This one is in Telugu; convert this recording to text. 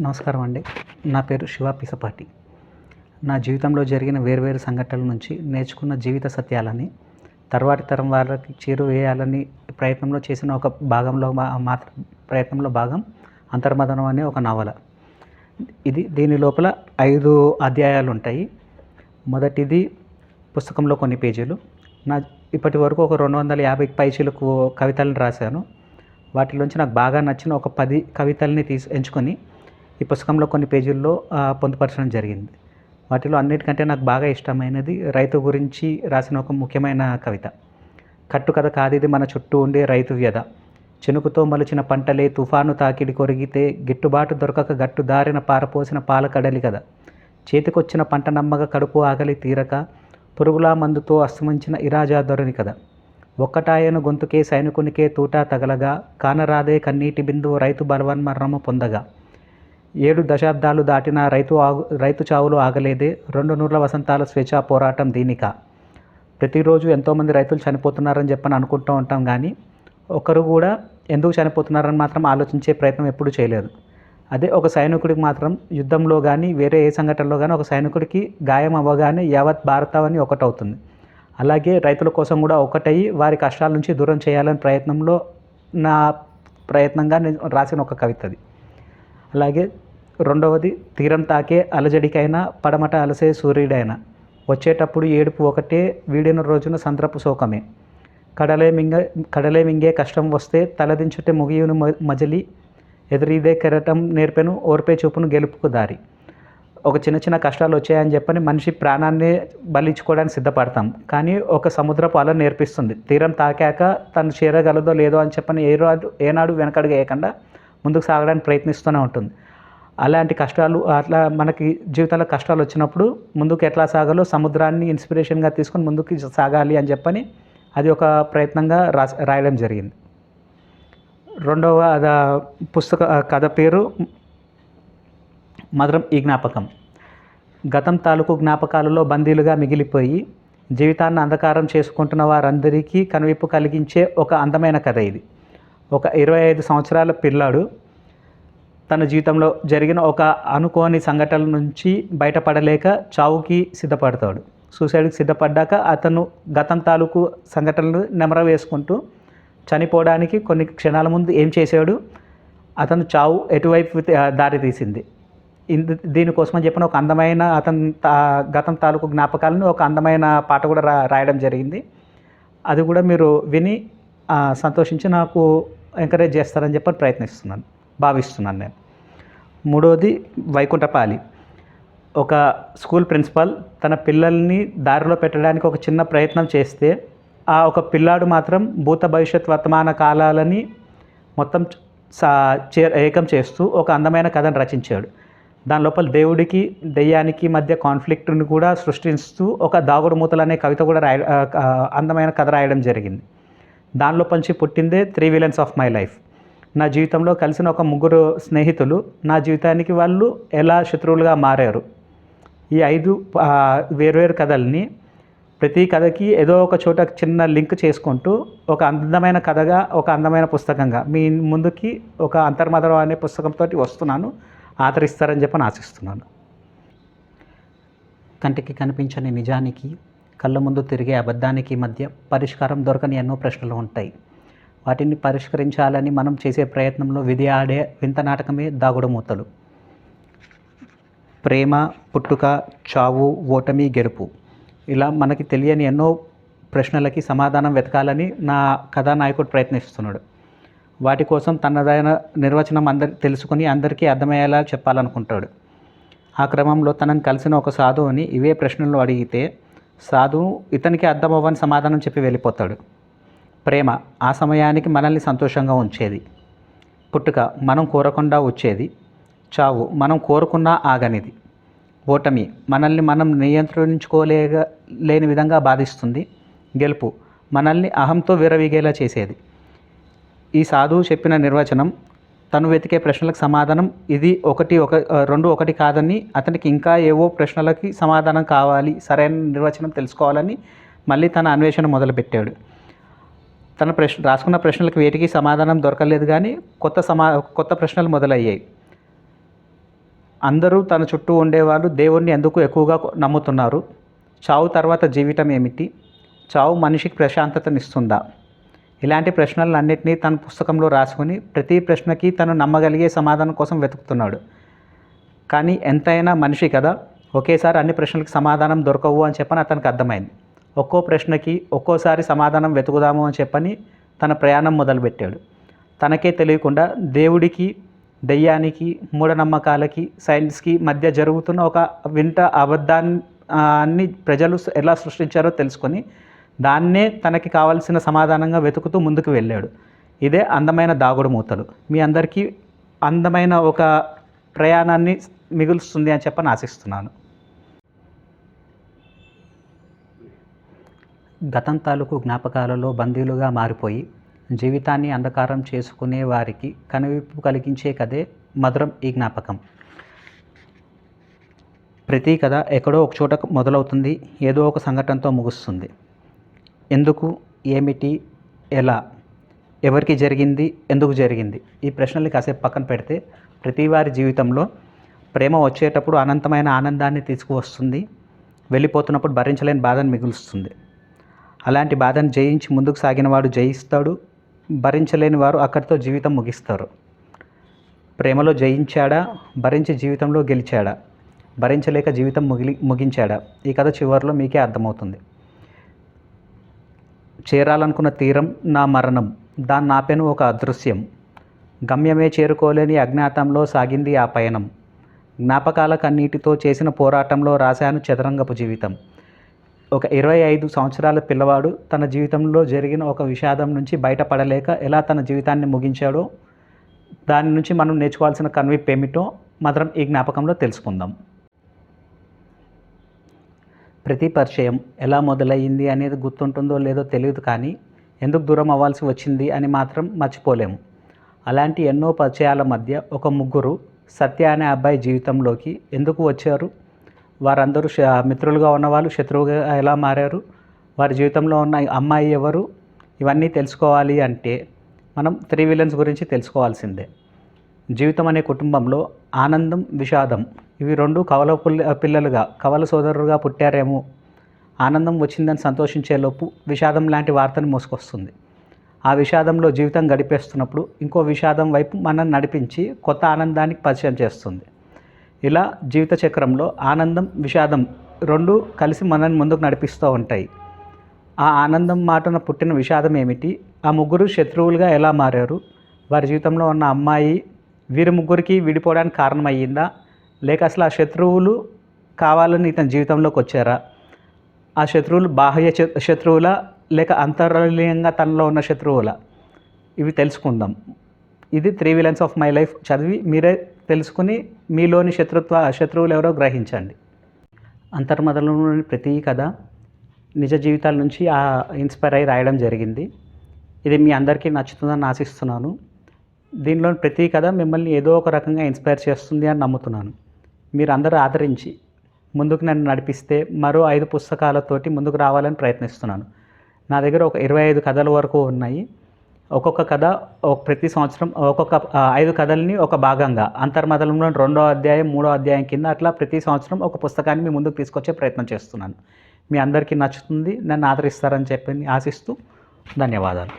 నమస్కారం అండి. నా పేరు శివ పిసపాటి. నా జీవితంలో జరిగిన వేర్వేరు సంఘటనల నుంచి నేర్చుకున్న జీవిత సత్యాలని తర్వాతి తరం వాళ్ళకి చేరువేయాలని ప్రయత్నంలో చేసిన ఒక భాగంలో మాత్రం ప్రయత్నంలో భాగం 'అంతర్మథనం' అనే ఒక నవల. దీని లోపల 5 అధ్యాయాలు ఉంటాయి. మొదటిది పుస్తకంలో కొన్ని పేజీలు. ఇప్పటి వరకు ఒక 250 పైచిలకు కవితలను రాశాను. వాటిలోంచి నాకు బాగా నచ్చిన ఒక 10 కవితల్ని ఎంచుకొని ఈ పుస్తకంలో కొన్ని పేజీల్లో పొందుపరచడం జరిగింది. వాటిలో అన్నిటికంటే నాకు బాగా ఇష్టమైనది రైతు గురించి రాసిన ఒక ముఖ్యమైన కవిత. కట్టు కథ కాదిది మన చుట్టూ ఉండే రైతు వ్యధ, చెనుకుతో మలిచిన పంటలే తుఫాను తాకిడి కొరిగితే గిట్టుబాటు దొరకక గట్టు దారిన పారపోసిన పాలకడలి కదా, చేతికొచ్చిన పంట నమ్మగా కడుపు ఆకలి తీరక పురుగులా మందుతో అస్తమించిన ఇరాజా ధోరణి కదా, ఒక్కటాయన గొంతుకే సైనికునికే తూటా తగలగా కానరాదే కన్నీటి బిందువు రైతు బలవన్మరణము పొందగా, 7 దశాబ్దాలు దాటిన రైతు చావులు ఆగలేదే, 200 వసంతాల స్వేచ్ఛా పోరాటం దీనిక. ప్రతిరోజు ఎంతోమంది రైతులు చనిపోతున్నారని చెప్పని అనుకుంటూ ఉంటాం, కానీ ఒకరు కూడా ఎందుకు చనిపోతున్నారని మాత్రం ఆలోచించే ప్రయత్నం ఎప్పుడూ చేయలేదు. అదే ఒక సైనికుడికి మాత్రం యుద్ధంలో కానీ వేరే ఏ సంఘటనలో కానీ ఒక సైనికుడికి గాయం అవ్వగానే యావత్ భారతావని ఒకటవుతుంది. అలాగే రైతుల కోసం కూడా ఒకటయ్యి వారి కష్టాల నుంచి దూరం చేయాలని ప్రయత్నంలో నా ప్రయత్నంగా నేను రాసిన ఒక కవిత అది. అలాగే రెండవది తీరం తాకే అలజడికైనా పడమట అలసే సూర్యుడైనా, వచ్చేటప్పుడు ఏడుపు ఒకటే వీడిన రోజున సంద్రపు శోకమే, కడలే మింగే కష్టం వస్తే తలదించుటే ముగియును మజలి, ఎదురీదే కెరటం నేర్పెను ఓర్పే చూపును గెలుపుకు దారి. ఒక చిన్న కష్టాలు వచ్చాయని చెప్పని మనిషి ప్రాణాన్ని బలించుకోవడానికి సిద్ధపడతాం, కానీ ఒక సముద్రపు అల నేర్పిస్తుంది తీరం తాకాక తను చేరగలదో లేదో అని చెప్పని ఏనాడు వెనకడుగు వేయకుండా ముందుకు సాగడానికి ప్రయత్నిస్తూనే ఉంటుంది. అలాంటి కష్టాలు అట్లా మనకి జీవితంలో కష్టాలు వచ్చినప్పుడు ముందుకు ఎట్లా సాగాలో సముద్రాన్ని ఇన్స్పిరేషన్గా తీసుకొని ముందుకు సాగాలి అని చెప్పని అది ఒక ప్రయత్నంగా రాయడం జరిగింది. రెండవ పుస్తక కథ పేరు మధురం ఈ జ్ఞాపకం. గతం తాలూకు జ్ఞాపకాలలో బందీలుగా మిగిలిపోయి జీవితాన్ని అంధకారం చేసుకుంటున్న వారందరికీ కనువిప్పు కలిగించే ఒక అందమైన కథ ఇది. ఒక 25 సంవత్సరాల పిల్లాడు తన జీవితంలో జరిగిన ఒక అనుకోని సంఘటనల నుంచి బయటపడలేక చావుకి సిద్ధపడతాడు. సూసైడ్కి సిద్ధపడ్డాక అతను గతం తాలూకు సంఘటనలు నెమర వేసుకుంటూ చనిపోవడానికి కొన్ని క్షణాల ముందు ఏం చేశాడు, అతను చావు ఎటువైపు దారి తీసింది, దీనికోసమని చెప్పిన ఒక అందమైన గతం తాలూకు జ్ఞాపకాలను ఒక అందమైన పాట కూడా రాయడం జరిగింది. అది కూడా మీరు విని సంతోషించి నాకు ఎంకరేజ్ చేస్తారని చెప్పి భావిస్తున్నాను నేను. మూడవది వైకుంఠపాలి. ఒక స్కూల్ ప్రిన్సిపాల్ తన పిల్లల్ని దారిలో పెట్టడానికి ఒక చిన్న ప్రయత్నం చేస్తే ఒక పిల్లాడు మాత్రం భూత భవిష్యత్ వర్తమాన కాలాలని మొత్తం ఏకం చేస్తూ ఒక అందమైన కథను రచించాడు. దాని లోపల దేవుడికి దెయ్యానికి మధ్య కాన్ఫ్లిక్ట్ని కూడా సృష్టిస్తూ ఒక దాగుడు మూతలు అనే కవిత కూడా అందమైన కథ రాయడం జరిగింది. దానిలో పంచి పుట్టిందే 3 విలన్స్ ఆఫ్ మై లైఫ్. నా జీవితంలో కలిసిన ఒక 3 స్నేహితులు నా జీవితానికి వాళ్ళు ఎలా శత్రువులుగా మారారు. ఈ 5 వేర్వేరు కథల్ని ప్రతి కథకి ఏదో ఒక చోట చిన్న లింక్ చేసుకుంటూ ఒక అందమైన కథగా ఒక అందమైన పుస్తకంగా మీ ముందుకి ఒక 'అంతర్మథనం' అనే పుస్తకంతో వస్తున్నాను. ఆదరిస్తారని చెప్పని ఆశిస్తున్నాను. కంటికి కనిపించని నిజానికి కళ్ళ ముందు తిరిగే అబద్ధానికి మధ్య పరిష్కారం దొరకని ఎన్నో ప్రశ్నలు ఉంటాయి. వాటిని పరిష్కరించాలని మనం చేసే ప్రయత్నంలో విధి ఆడే వింత నాటకమే దాగుడు మూతలు. ప్రేమ, పుట్టుక, చావు, ఓటమి, గెలుపు, ఇలా మనకి తెలియని ఎన్నో ప్రశ్నలకి సమాధానం వెతకాలని నా కథానాయకుడు ప్రయత్నిస్తున్నాడు. వాటి కోసం తనదైన నిర్వచనం తెలుసుకుని అందరికీ అర్థమయ్యేలా చెప్పాలనుకుంటాడు. ఆ క్రమంలో తనని కలిసిన ఒక సాధువుని ఇవే ప్రశ్నలు అడిగితే సాధువు ఇతనికి అర్థమవ్వని సమాధానం చెప్పి వెళ్ళిపోతాడు. ప్రేమ ఆ సమయానికి మనల్ని సంతోషంగా ఉంచేది. పుట్టుక మనం కోరకుండా వచ్చేది. చావు మనం కోరుకున్నా ఆగనిది. ఓటమి మనల్ని మనం నియంత్రించుకోలేని విధంగా బాధిస్తుంది. గెలుపు మనల్ని అహంతో విరవీగేలా చేసేది. ఈ సాధువు చెప్పిన నిర్వచనం తను వెతికే ప్రశ్నలకు సమాధానం ఇది 2 ఒకటి కాదని, అతనికి ఇంకా ఏవో ప్రశ్నలకి సమాధానం కావాలి, సరైన నిర్వచనం తెలుసుకోవాలని మళ్ళీ తన అన్వేషణ మొదలుపెట్టాడు. తన రాసుకున్న ప్రశ్నలకు వేటికి సమాధానం దొరకలేదు, కానీ కొత్త ప్రశ్నలు మొదలయ్యాయి. అందరూ తన చుట్టూ ఉండేవాళ్ళు దేవుణ్ణి ఎందుకు ఎక్కువగా నమ్ముతున్నారు? చావు తర్వాత జీవితం ఏమిటి? చావు మనిషికి ప్రశాంతతనిస్తుందా? ఇలాంటి ప్రశ్నలన్నింటినీ తన పుస్తకంలో రాసుకొని ప్రతి ప్రశ్నకి తను నమ్మగలిగే సమాధానం కోసం వెతుకుతున్నాడు. కానీ ఎంతైనా మనిషి కదా, ఒకేసారి అన్ని ప్రశ్నలకు సమాధానం దొరకవు అని చెప్పని అతనికి అర్థమైంది. ఒక్కో ప్రశ్నకి ఒక్కోసారి సమాధానం వెతుకుదాము అని చెప్పని తన ప్రయాణం మొదలుపెట్టాడు. తనకే తెలియకుండా దేవుడికి, దెయ్యానికి, మూఢనమ్మకాలకి, సైన్స్కి మధ్య జరుగుతున్న ఒక వింత అబద్ధాన్ని ప్రజలు ఎలా సృష్టించారో తెలుసుకొని దాన్నే తనకి కావాల్సిన సమాధానంగా వెతుకుతూ ముందుకు వెళ్ళాడు. ఇదే అందమైన దాగుడు మూతలు. మీ అందరికీ అందమైన ఒక ప్రయాణాన్ని మిగులుస్తుంది అని చెప్పని ఆశిస్తున్నాను. గతం తాలూకు జ్ఞాపకాలలో బందీలుగా మారిపోయి జీవితాన్ని అంధకారం చేసుకునే వారికి కనువిప్పు కలిగించే కథే మధురం ఈ జ్ఞాపకం. ప్రతి కథ ఎక్కడో ఒక చోట మొదలవుతుంది, ఏదో ఒక సంఘటనతో ముగుస్తుంది. ఎందుకు, ఏమిటి, ఎలా, ఎవరికి జరిగింది, ఎందుకు జరిగింది, ఈ ప్రశ్నలు కాసేపు పక్కన పెడితే ప్రతి వారి జీవితంలో ప్రేమ వచ్చేటప్పుడు అనంతమైన ఆనందాన్ని తీసుకువస్తుంది, వెళ్ళిపోతున్నప్పుడు భరించలేని బాధను మిగులుస్తుంది. అలాంటి బాధను జయించి ముందుకు సాగినవాడు జయిస్తాడు, భరించలేని వారు అక్కడితో జీవితం ముగిస్తారు. ప్రేమలో జయించాడా, భరించి జీవితంలో గెలిచాడా, భరించలేక జీవితం ముగించాడా, ఈ కథ చివరిలో మీకే అర్థమవుతుంది. చేరాలనుకున్న తీరం నా మరణం, దాన్ని ఆపెను ఒక అదృశ్యం. గమ్యమే చేరుకోలేని అజ్ఞాతంలో సాగింది ఆ పయనం. జ్ఞాపకాల కన్నీటితో చేసిన పోరాటంలో రాశాను చదరంగపు జీవితం. ఒక 25 సంవత్సరాల పిల్లవాడు తన జీవితంలో జరిగిన ఒక విషాదం నుంచి బయటపడలేక ఎలా తన జీవితాన్ని ముగించాడో, దాని నుంచి మనం నేర్చుకోవాల్సిన కన్విప్ ఏమిటో మాత్రం ఈ జ్ఞాపకంలో తెలుసుకుందాం. ప్రతి పరిచయం ఎలా మొదలయ్యింది అనేది గుర్తుంటుందో లేదో తెలియదు, కానీ ఎందుకు దూరం అవ్వాల్సి వచ్చింది అని మాత్రం మర్చిపోలేము. అలాంటి ఎన్నో పరిచయాల మధ్య ఒక ముగ్గురు సత్య అనే అబ్బాయి జీవితంలోకి ఎందుకు వచ్చారు, వారందరూ మిత్రులుగా ఉన్నవాళ్ళు శత్రువుగా ఎలా మారారు, వారి జీవితంలో ఉన్న అమ్మాయి ఎవరు, ఇవన్నీ తెలుసుకోవాలి అంటే మనం 3 విలన్స్ గురించి తెలుసుకోవాల్సిందే. జీవితం అనే కుటుంబంలో ఆనందం, విషాదం ఇవి 2 కవల పిల్లలుగా, కవల సోదరులుగా పుట్టారేమో. ఆనందం వచ్చిందని సంతోషించేలోపు విషాదం లాంటి వార్తను మోసుకొస్తుంది. ఆ విషాదంలో జీవితం గడిపేస్తున్నప్పుడు ఇంకో విషాదం వైపు మనల్ని నడిపించి కొత్త ఆనందానికి పరిచయం చేస్తుంది. ఇలా జీవిత చక్రంలో ఆనందం, విషాదం 2 కలిసి మనల్ని ముందుకు నడిపిస్తూ ఉంటాయి. ఆ ఆనందం మాటన పుట్టిన విషాదం ఏమిటి, ఆ ముగ్గురు శత్రువులుగా ఎలా మారారు, వారి జీవితంలో ఉన్న అమ్మాయి వీరి ముగ్గురికి విడిపోవడానికి కారణమయ్యిందా, లేక అసలు ఆ శత్రువులు కావాలని ఇతని జీవితంలోకి వచ్చారా, ఆ శత్రువులు బాహ్య శత్రువుల లేక అంతర్లీనంగా తనలో ఉన్న శత్రువుల, ఇవి తెలుసుకుందాం. ఇది 3 విలన్స్ ఆఫ్ మై లైఫ్ చదివి మీరే తెలుసుకుని మీలోని శత్రువులు ఎవరో గ్రహించండి. అంతర్మదనంలోని ప్రతి కథ నిజ జీవితాల నుంచి ఇన్స్పైర్ అయ్యి రాయడం జరిగింది. ఇది మీ అందరికీ నచ్చుతుందని ఆశిస్తున్నాను. దీనిలోని ప్రతి కథ మిమ్మల్ని ఏదో ఒక రకంగా ఇన్స్పైర్ చేస్తుంది అని నమ్ముతున్నాను. మీరు అందరూ ఆదరించి ముందుకు నన్ను నడిపిస్తే మరో 5 పుస్తకాలతోటి ముందుకు రావాలని ప్రయత్నిస్తున్నాను. నా దగ్గర ఒక 25 కథల వరకు ఉన్నాయి. ఒక్కొక్క కథ ప్రతి సంవత్సరం ఒక్కొక్క 5 కథల్ని ఒక భాగంగా అంతర్మదనంలో 2వ అధ్యాయం, 3వ అధ్యాయం కింద అట్లా ప్రతి సంవత్సరం ఒక పుస్తకాన్ని మీ ముందుకు తీసుకొచ్చే ప్రయత్నం చేస్తున్నాను. మీ అందరికీ నచ్చుతుంది, నన్ను ఆదరిస్తారని చెప్పి ఆశిస్తూ ధన్యవాదాలు.